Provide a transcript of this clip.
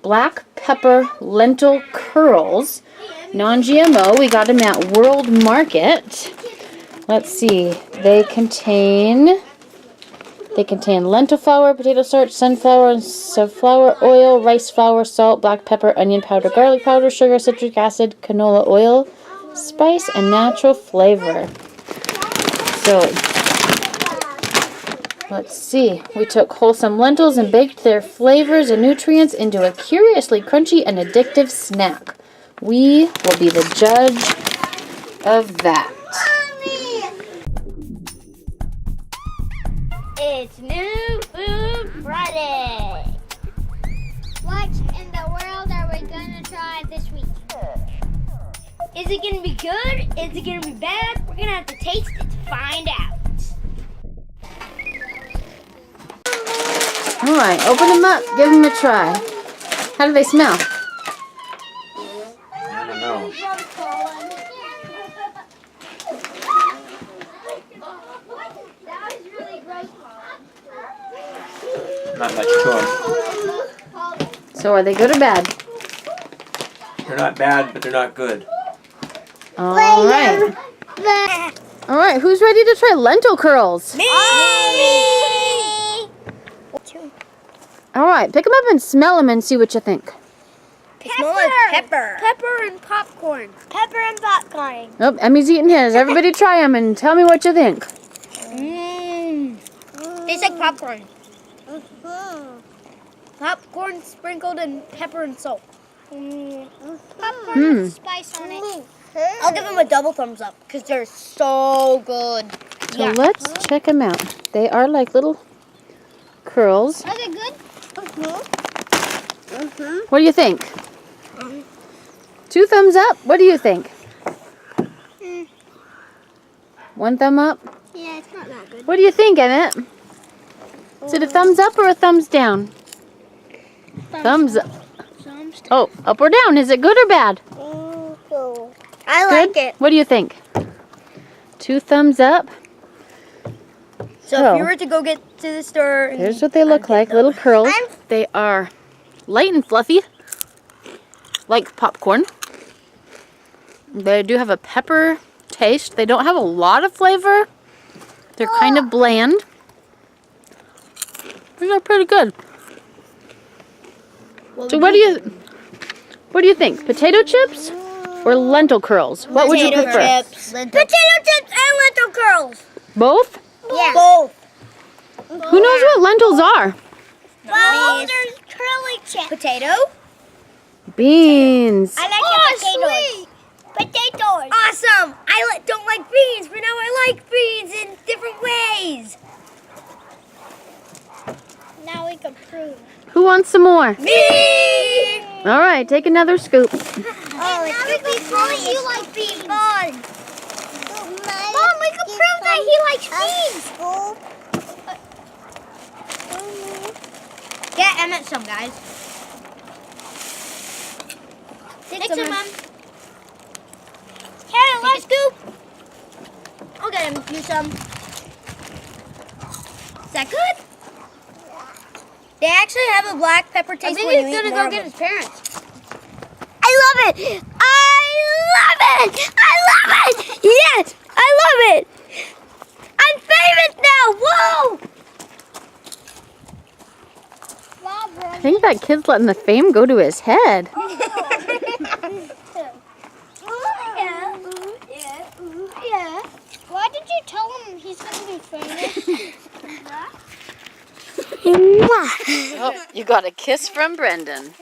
Black Pepper Lentil Curls. Non-GMO. We got them at World Market. Let's see. They contain lentil flour, potato starch, sunflower oil, rice flour, salt, black pepper, onion powder, garlic powder, sugar, citric acid, canola oil, spice, and natural flavor. So, let's see. We took wholesome lentils and baked their flavors and nutrients into a curiously crunchy and addictive snack. We will be the judge of that. It's New Food Friday. What in the world are we gonna try this week? Is it gonna be good? Is it gonna be bad? We're gonna have to taste it to find out. All right, open them up. Give them a try. How do they smell? I don't know. Not much to them. So are they good or bad? They're not bad, but they're not good. All right. All right, who's ready to try lentil curls? Me! All right, pick them up and smell them and see what you think. They smell like pepper. Pepper and popcorn. Pepper and popcorn. Oh, Emmy's eating his. Everybody try them and tell me what you think. Tastes like popcorn. Popcorn sprinkled in pepper and salt. Popcorn with spice on it. I'll give them a double thumbs up because they're so good. So let's check them out. They are like little curls. Are they good? What do you think? 2 thumbs up. What do you think? 1 thumb up. Yeah, it's not that good. What do you think, Emmett? Is it a thumbs up or a thumbs down? Thumbs up. Oh, up or down? Is it good or bad? I Good? like it. What do you think? 2 thumbs up. So if you were to go get to the store, and Here's what they look like, little curls. They are light and fluffy, like popcorn. They do have a pepper taste. They don't have a lot of flavor. They're kind of bland. These are pretty good. So what do you think? Potato chips or lentil curls? What would you prefer? Potato chips and lentil curls. Both? Yeah. Both. Who knows what lentils are? Well, there's curly chips. Potato. Beans. I like potatoes. Potatoes. Awesome. I don't like beans, but now I like beans in different ways. Now we can prove. Who wants some more? Me! All right, take another scoop. Oh, it's going to be fun. You like beans. Mom, we can prove that he likes beans. Get Emmett some, guys. Take some, Mom. Here, let's scoop. I'll get him you some. Is that good? They actually have a black pepper taste. I think he's gonna go get his parents. I love it! I love it! I love it! Yes! I love it! I'm famous now! Whoa! I think that kid's letting the fame go to his head. Yeah. Why did you tell him he's gonna be famous? Oh, you got a kiss from Brendan.